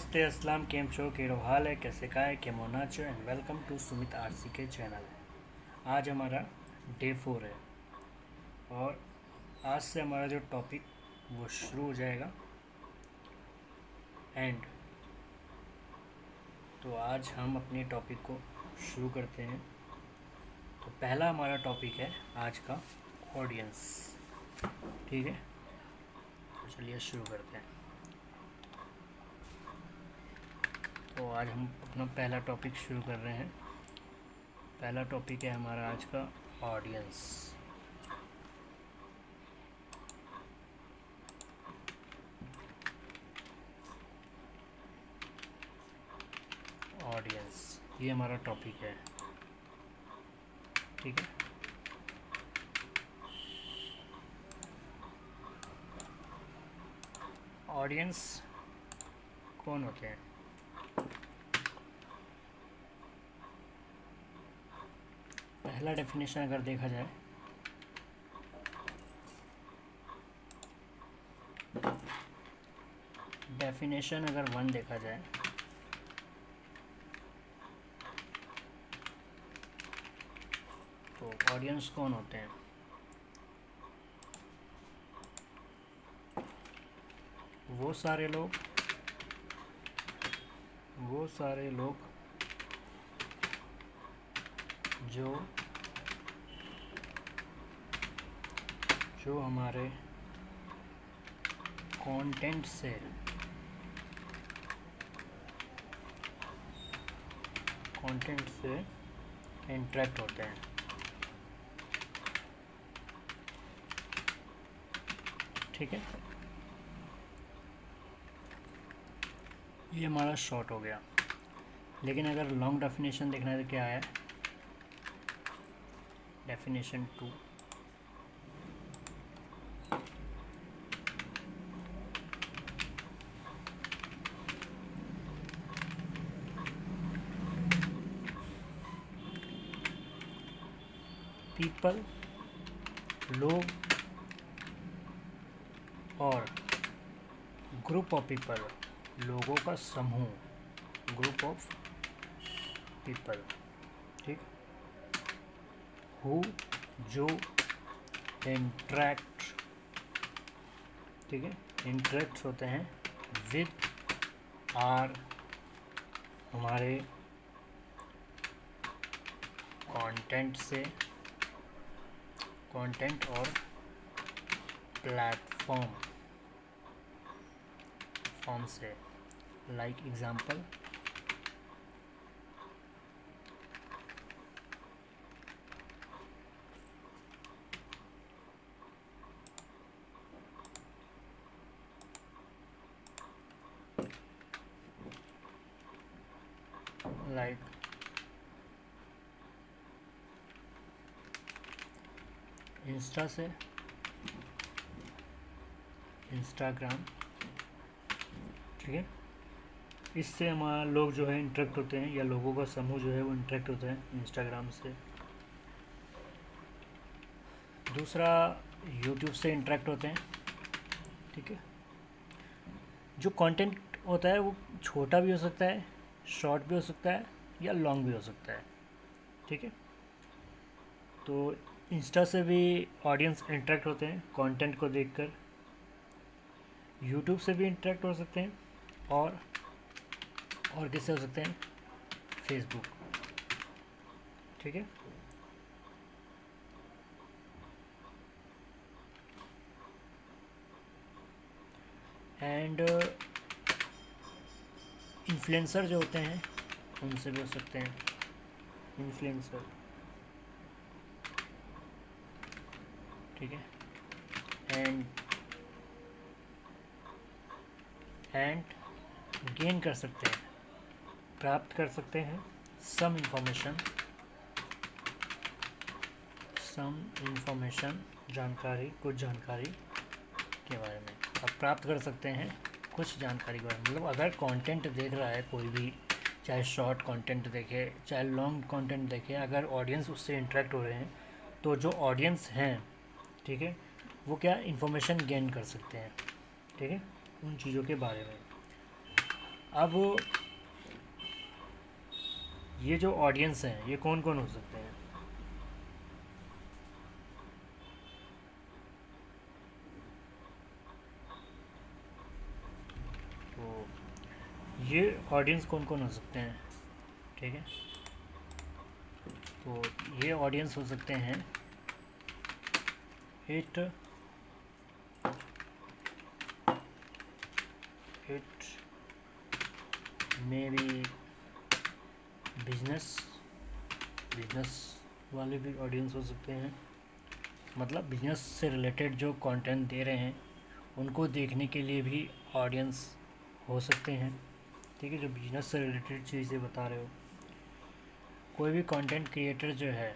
नमस्ते अस्सलाम केम छो केड़ो हाल है कैसे का है केमो नाचो and welcome to Sumit RC के चैनल। आज हमारा डे 4 है और आज से हमारा जो टॉपिक वो शुरू हो जाएगा। एंड तो आज हम अपने टॉपिक को शुरू करते हैं। तो पहला हमारा टॉपिक है आज का ऑडियंस। ठीक है, तो चलिए शुरू करते हैं। तो आज हम अपना पहला टॉपिक शुरू कर रहे हैं। पहला टॉपिक है हमारा आज का ऑडियंस। ऑडियंस ये हमारा टॉपिक है। ठीक है, ऑडियंस कौन होते हैं? पहला डेफिनेशन अगर देखा जाए डेफिनेशन अगर 1 देखा जाए तो ऑडियंस कौन होते हैं? वो सारे लोग जो हमारे कंटेंट से इंटरेक्ट होते हैं। ठीक है, ये हमारा शॉर्ट हो गया। लेकिन अगर लॉन्ग डेफिनेशन देखना है तो क्या है? डेफिनेशन 2 पीपल लोग और ग्रुप ऑफ पीपल लोगों का समूह, ग्रुप ऑफ पीपल। ठीक, हु जो इंटरेक्ट, ठीक है, इंटरेक्ट होते हैं विद आर हमारे कंटेंट और प्लेटफॉर्म से। लाइक एग्जांपल लाइक इंस्टा से इंस्टाग्राम। ठीक है, इससे हमारा लोग जो है इंटरेक्ट होते हैं या लोगों का समूह जो है वो इंटरेक्ट होता है इंस्टाग्राम से। दूसरा यूट्यूब से इंटरेक्ट होते हैं। ठीक है, जो कंटेंट होता है वो छोटा भी हो सकता है, शॉर्ट भी हो सकता है या लॉन्ग भी हो सकता है। ठीक है, तो इंस्टा से भी ऑडियंस इंटरेक्ट होते हैं कंटेंट को देखकर। यूट्यूब से भी इंटरेक्ट हो सकते हैं और किससे हो सकते हैं? फेसबुक। ठीक है, एंड इन्फ्लुएंसर जो होते हैं उनसे भी हो सकते हैं। इन्फ्लुएंसर, ठीक है, एंड गेन कर सकते हैं, प्राप्त कर सकते हैं सम इंफॉर्मेशन जानकारी, कुछ जानकारी के बारे में। अब प्राप्त कर सकते हैं कुछ जानकारी के बारे में, मतलब अगर कंटेंट देख रहा है कोई भी, चाहे शॉर्ट कंटेंट देखे चाहे लॉन्ग कंटेंट देखे, अगर ऑडियंस उससे इंटरेक्ट हो रहे हैं तो जो ऑडियंस हैं, ठीक है, वो क्या इन्फॉर्मेशन गेन कर सकते हैं। ठीक है, उन चीज़ों के बारे में। अब ये जो ऑडियंस हैं ये कौन कौन हो सकते हैं? तो ये ऑडियंस कौन कौन हो सकते हैं? ठीक है, तो ये ऑडियंस हो सकते हैं, इट मे बी बिजनेस वाले भी ऑडियंस हो सकते हैं, मतलब बिजनेस से रिलेटेड जो कंटेंट दे रहे हैं उनको देखने के लिए भी ऑडियंस हो सकते हैं। ठीक है, जो बिजनेस से रिलेटेड चीज़ें बता रहे हो। कोई भी कंटेंट क्रिएटर जो है,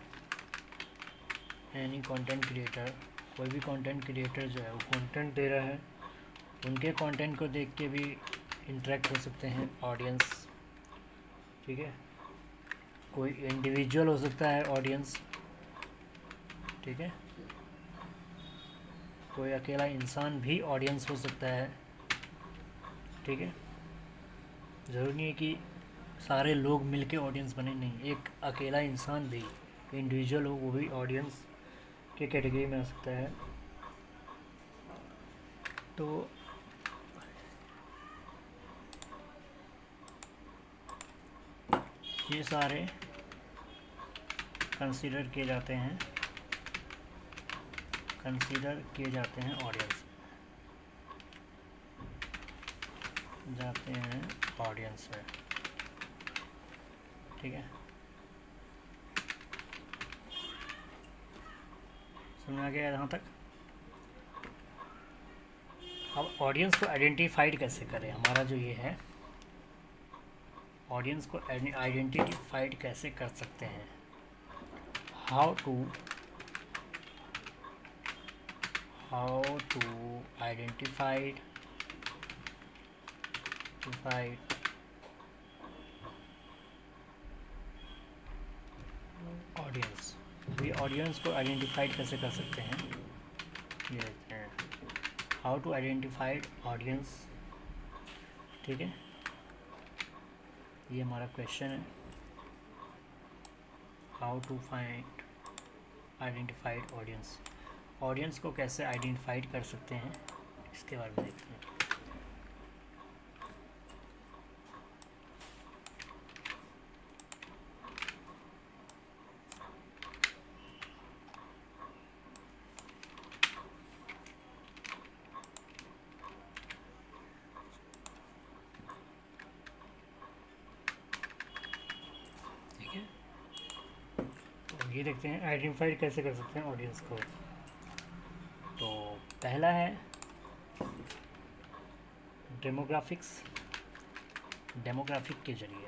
एनी कंटेंट क्रिएटर, कोई भी कंटेंट क्रिएटर जो है वो कंटेंट दे रहा है, उनके कंटेंट को देख के भी इंटरेक्ट हो सकते हैं ऑडियंस। ठीक है, कोई इंडिविजुअल हो सकता है ऑडियंस। ठीक है, कोई अकेला इंसान भी ऑडियंस हो सकता है। ठीक है, ज़रूरी नहीं है कि सारे लोग मिलके ऑडियंस बने, नहीं, एक अकेला इंसान भी, इंडिविजुअल हो, वो भी ऑडियंस के कैटेगरी में आ सकता है। तो ये सारे कंसीडर किए जाते हैं ऑडियंस में। ठीक है, समझ आ गया यहाँ तक? अब ऑडियंस को आइडेंटिफाइड कैसे करें? हमारा जो ये है, ऑडियंस को आइडेंटिफाइड कैसे कर सकते हैं? How to identified audience. ये ऑडियंस को आइडेंटिफाइड कैसे कर सकते हैं? ये देखते हैं, हाउ टू आइडेंटिफाइड ऑडियंस। ठीक है, ये हमारा क्वेश्चन है, how to find identified audience. Audience को कैसे आइडेंटिफाइड कर सकते हैं, इसके बारे में देखते हैं। ये देखते हैं आइडेंटिफाइड कैसे कर सकते हैं ऑडियंस को। तो पहला है डेमोग्राफिक के जरिए,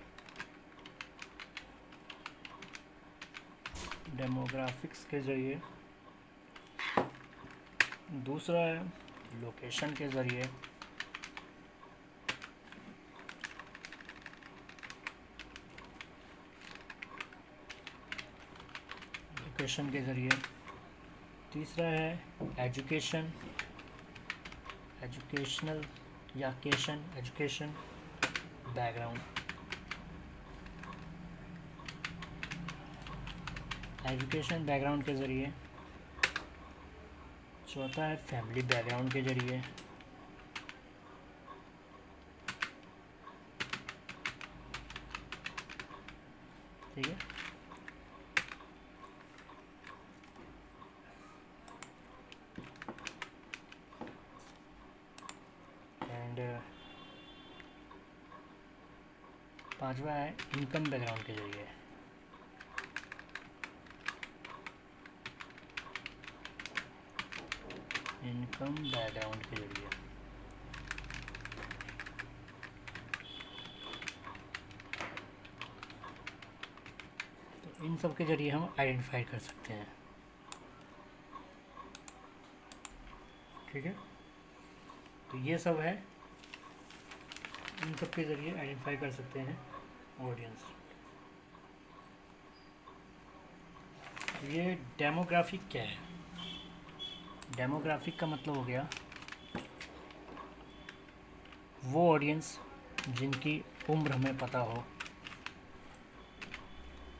दूसरा है लोकेशन के ज़रिए, तीसरा है एजुकेशनल बैकग्राउंड, के ज़रिए। चौथा है फैमिली बैकग्राउंड के ज़रिए। ठीक है, एंड पांचवा है इनकम बैकग्राउंड के ज़रिए। तो इन सब के ज़रिए हम आइडेंटिफाई कर सकते हैं। ठीक है, तो ये सब है, इन सब के ज़रिए आइडेंटिफाई कर सकते हैं ऑडियंस। ये डेमोग्राफिक क्या है? डेमोग्राफिक का मतलब हो गया वो ऑडियंस जिनकी उम्र हमें पता हो,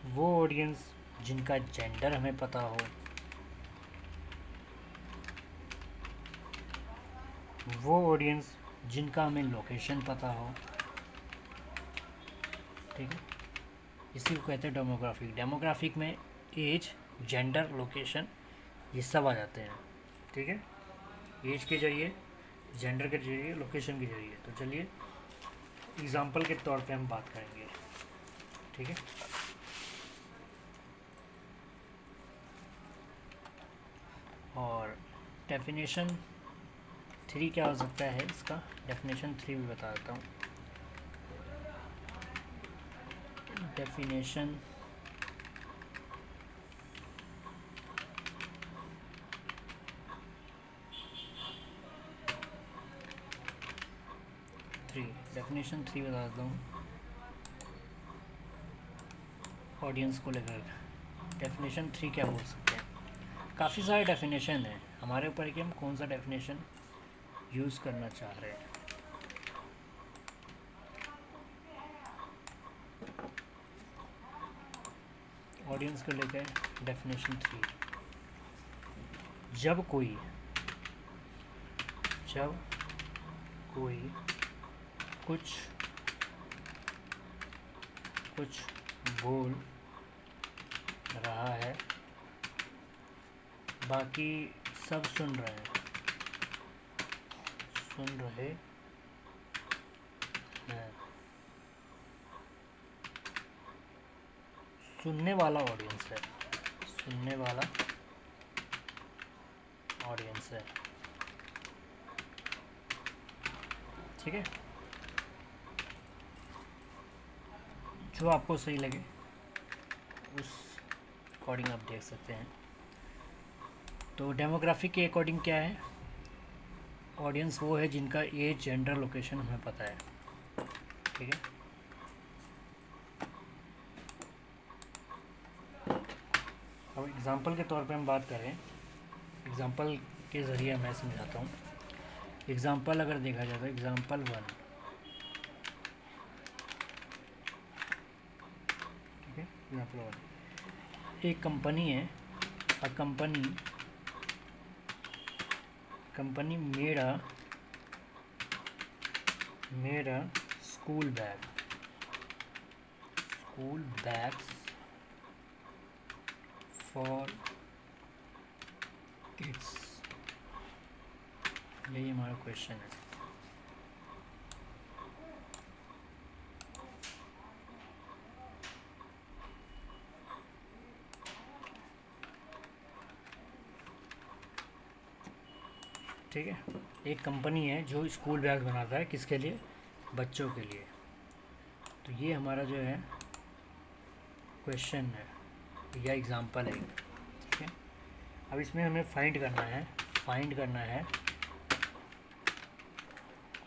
वो ऑडियंस जिनका जेंडर हमें पता हो, वो ऑडियंस जिनका हमें लोकेशन पता हो। ठीक है, इसी को कहते हैं डेमोग्राफिक। डेमोग्राफिक में एज, जेंडर, लोकेशन ये सब आ जाते हैं। ठीक है, एज के जरिए, जेंडर के जरिए, लोकेशन के जरिए। तो चलिए एग्जाम्पल के तौर पे हम बात करेंगे। ठीक है, और डेफिनेशन 3 क्या हो सकता है इसका, डेफिनेशन 3 भी बता देता हूँ। डेफिनेशन 3, डेफिनेशन 3 बता देता हूँ ऑडियंस को लेकर। डेफिनेशन 3 क्या बोल सकते हैं, काफ़ी सारे डेफिनेशन हैं, हमारे ऊपर है कि हम कौन सा डेफिनेशन यूज़ करना चाह रहे हैं। ऑडियंस को लेकर डेफिनेशन 3, जब कोई कुछ बोल रहा है, बाकी सब सुन रहे हैं, सुनने वाला ऑडियंस है। ठीक है, जो आपको सही लगे उस अकॉर्डिंग आप देख सकते हैं। तो डेमोग्राफिक के अकॉर्डिंग क्या है, ऑडियंस वो है जिनका एज, जेंडर, लोकेशन हमें पता है। ठीक है, अब एग्ज़ाम्पल के तौर पे हम बात करें, एग्ज़ाम्पल के ज़रिए मैं समझाता हूँ। एग्ज़ाम्पल अगर देखा जाए तो एग्ज़ाम्पल 1, ठीक है, एग्ज़ाम्पल 1, एक कंपनी है, a company made a school bags for kids। यही हमारा क्वेश्चन है। ठीक है, एक कंपनी है जो स्कूल बैग बनाता है, किसके लिए, बच्चों के लिए। तो ये हमारा जो है क्वेश्चन है या एग्ज़ाम्पल है। ठीक है, अब इसमें हमें फाइंड करना है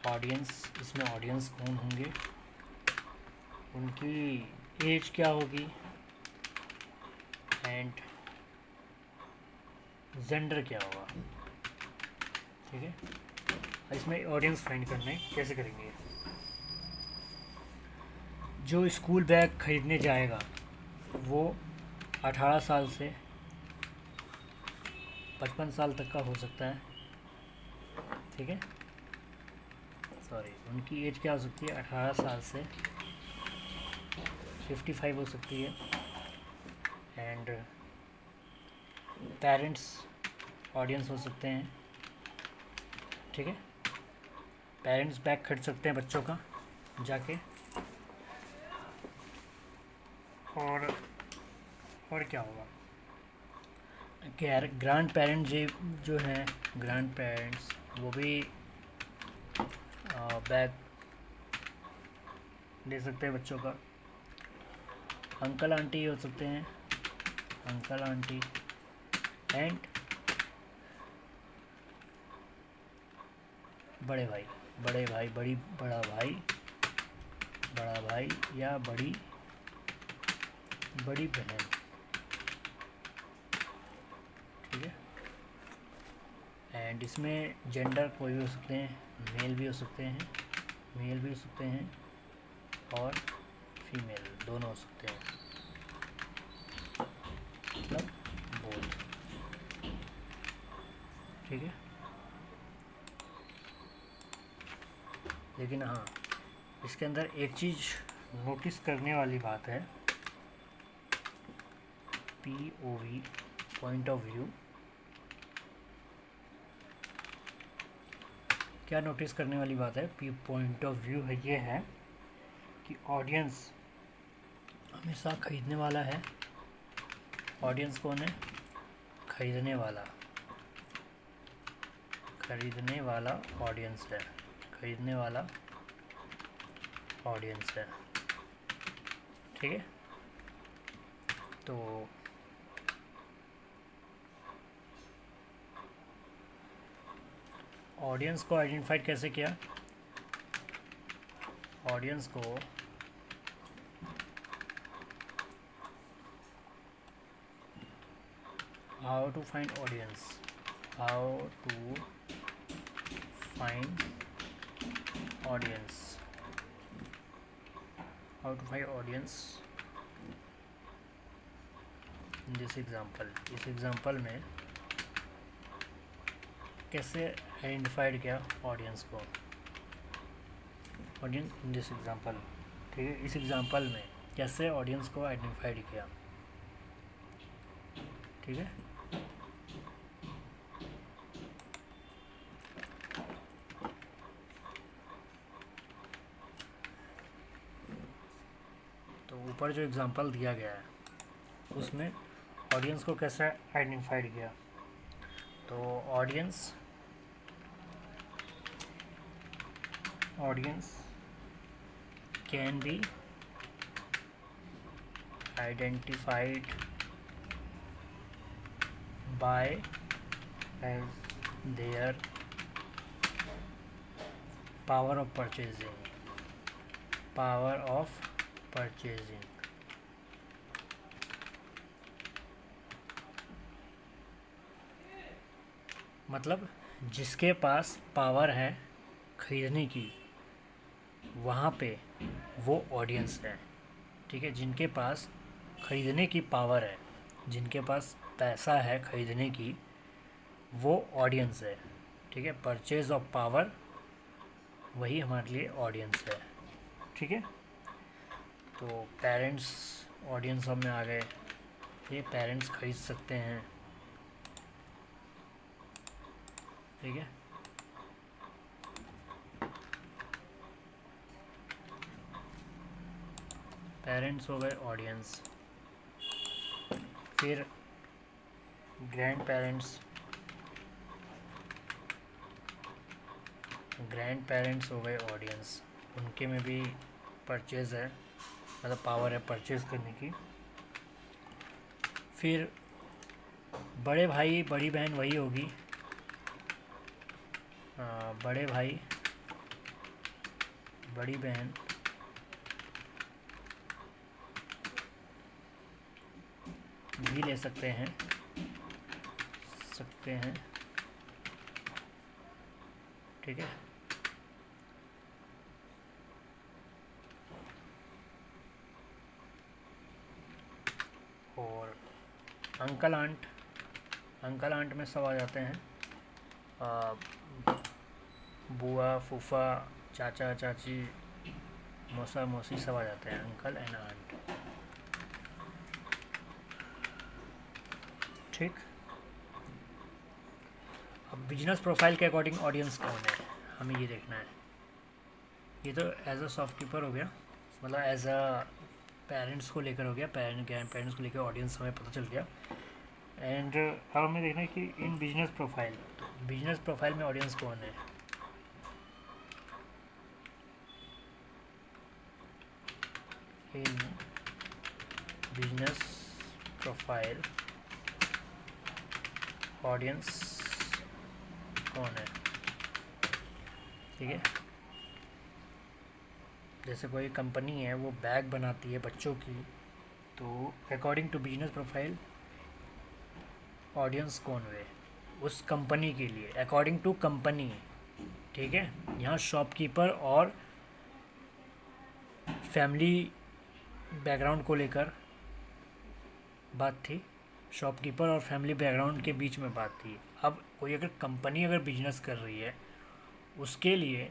ऑडियंस। इसमें ऑडियंस कौन होंगे, उनकी एज क्या होगी, एंड जेंडर क्या होगा। ठीक है, इसमें ऑडियंस फाइंड करना है, कैसे करेंगे। जो स्कूल बैग खरीदने जाएगा वो 18 साल से 55 साल तक का हो सकता है। ठीक है, सॉरी, उनकी एज क्या हो सकती है, 18 साल से 55 हो सकती है। एंड पेरेंट्स ऑडियंस हो सकते हैं। ठीक है, पेरेंट्स बैग खरीद सकते हैं बच्चों का जाके। और क्या होगा, ग्रैंड पेरेंट जो हैं, ग्रैंड पेरेंट्स वो भी बैग ले सकते हैं बच्चों का। अंकल आंटी हो सकते हैं, अंकल आंटी, एंड बड़ा भाई या बड़ी बहन। ठीक है, एंड इसमें जेंडर कोई भी हो सकते हैं, मेल भी हो सकते हैं, और फीमेल दोनों हो सकते हैं, मतलब बोथ। ठीक है, लेकिन हाँ इसके अंदर एक चीज़ नोटिस करने वाली बात है, POV पॉइंट ऑफ व्यू। क्या नोटिस करने वाली बात है पॉइंट ऑफ व्यू है, ये है कि ऑडियंस हमेशा खरीदने वाला है। ऑडियंस कौन है? खरीदने वाला, खरीदने वाला ऑडियंस है, खरीदने वाला ऑडियंस है। ठीक है, तो ऑडियंस को आइडेंटिफाइड कैसे किया? ऑडियंस को how to find audience, how to find audience, how to find audience in this example. इस एग्जांपल में कैसे आइडेंटिफाइड किया ऑडियंस को, ऑडियंस इन दिस एग्जांपल। ठीक है, इस एग्जांपल में कैसे ऑडियंस को आइडेंटिफाइड किया। ठीक है, तो ऊपर जो एग्जांपल दिया गया है उसमें ऑडियंस को कैसे आइडेंटिफाइड किया। तो audience can be identified by age their power of purchasing, power of purchasing. मतलब जिसके पास पावर है खरीदने की, वहाँ पे वो ऑडियंस है। ठीक है, जिनके पास खरीदने की पावर है, जिनके पास पैसा है खरीदने की, वो ऑडियंस है। ठीक है, परचेज ऑफ पावर वही हमारे लिए ऑडियंस है। ठीक है, तो पेरेंट्स ऑडियंस में आ गए, ये पेरेंट्स खरीद सकते हैं। ठीक है, पेरेंट्स हो गए ऑडियंस। फिर ग्रैंड पेरेंट्स हो गए ऑडियंस, उनके में भी परचेज़ है, मतलब पावर है परचेज़ करने की। फिर बड़े भाई बड़ी बहन वही होगी, बड़े भाई बड़ी बहन भी ले सकते हैं ठीक है, और अंकल आंट में सब आ जाते हैं, बुआ फूफा चाचा चाची मौसा मौसी सब आ जाते हैं, अंकल एंड आंट। ठीक, अब बिजनेस प्रोफाइल के अकॉर्डिंग ऑडियंस कौन है हमें ये देखना है। ये तो एज अ शॉपकीपर हो गया, मतलब एज अ पेरेंट्स को लेकर हो गया, ग्रैंड पेरेंट्स को लेकर ऑडियंस हमें पता चल गया। एंड अब हमें देखना है कि इन बिजनेस प्रोफाइल में ऑडियंस कौन है। इन बिजनेस प्रोफाइल ऑडियंस कौन है। ठीक है, जैसे कोई कंपनी है वो बैग बनाती है बच्चों की, तो according to business profile audience कौन है उस कंपनी के लिए, अकॉर्डिंग टू कंपनी। ठीक है, यहाँ शॉपकीपर और फैमिली बैकग्राउंड को लेकर बात थी, शॉपकीपर और फैमिली बैकग्राउंड के बीच में बात थी। अब कोई अगर कंपनी अगर बिजनेस कर रही है, उसके लिए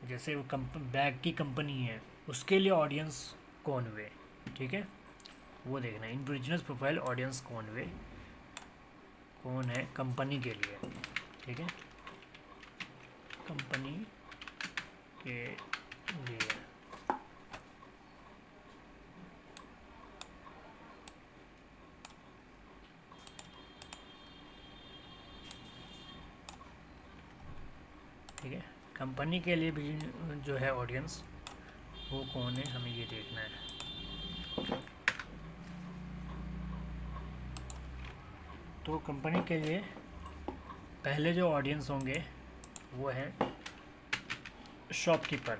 जैसे वो बैग की कंपनी है, उसके लिए ऑडियंस कौन हुए, ठीक है, वो देखना है। इन बिजनेस प्रोफाइल ऑडियंस कौन है कंपनी के लिए, ठीक है, कंपनी के लिए। ठीक है, कंपनी के लिए भी जो है ऑडियंस वो कौन है, हमें ये देखना है। तो कंपनी के लिए पहले जो ऑडियंस होंगे वो है शॉपकीपर,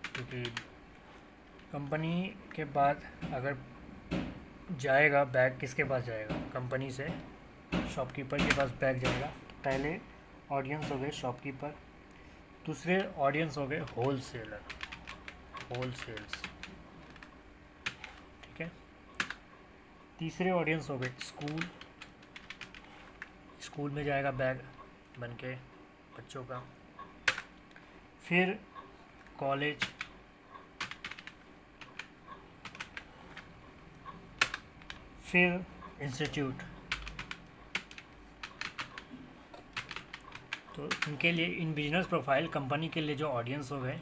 क्योंकि कंपनी के बाद अगर जाएगा बैग किसके पास जाएगा, कंपनी से शॉपकीपर के पास बैग जाएगा। पहले ऑडियंस हो गए शॉपकीपर, दूसरे ऑडियंस हो गए होलसेल्स, ठीक है, तीसरे ऑडियंस हो गए स्कूल में जाएगा बैग बन के बच्चों का, फिर कॉलेज, फिर इंस्टीट्यूट। तो इनके लिए इन बिजनेस प्रोफाइल कंपनी के लिए जो ऑडियंस हो गए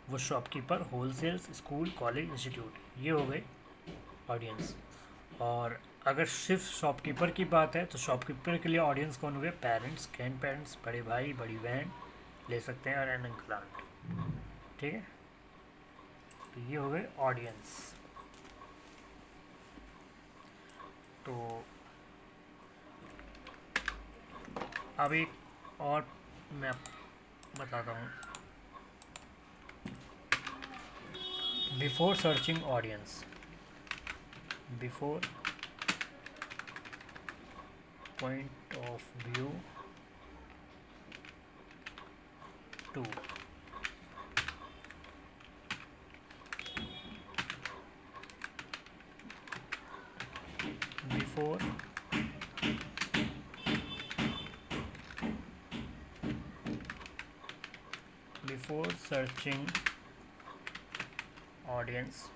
वो shopkeeper, wholesales, school, college, institute, ये हो गए ऑडियंस। और अगर सिर्फ शॉपकीपर की बात है तो शॉपकीपर के लिए ऑडियंस कौन हुए, पेरेंट्स, ग्रैंड पेरेंट्स, बड़े भाई बड़ी बहन ले सकते हैं, और एन अंकल आंट, ठीक है। तो ये हो गए ऑडियंस। तो अब एक और मैं बताता हूँ, before searching audience, before point of view to, before searching audience,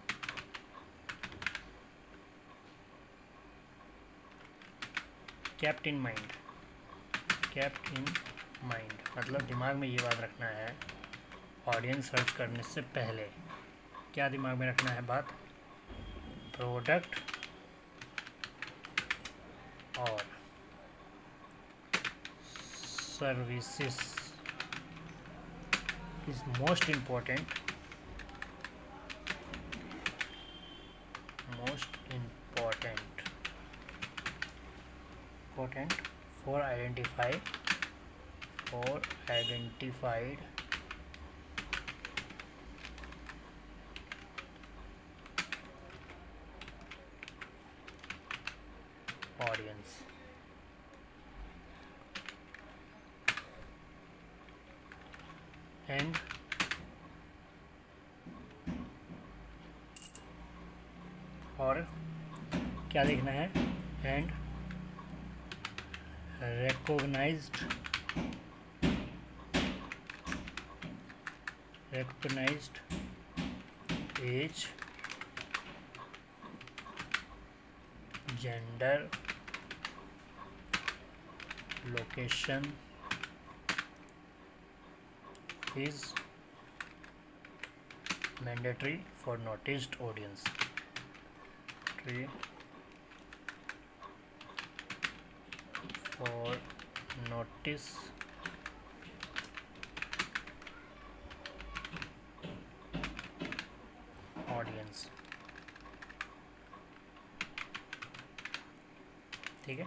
kept in mind मतलब दिमाग में ये बात रखना है, ऑडियंस सर्च करने से पहले क्या दिमाग में रखना है बात, प्रोडक्ट और services is most important for identified audience. And और क्या देखना है, and recognized age, gender, location is mandatory for noticed audience. For notice audience, ठीक है।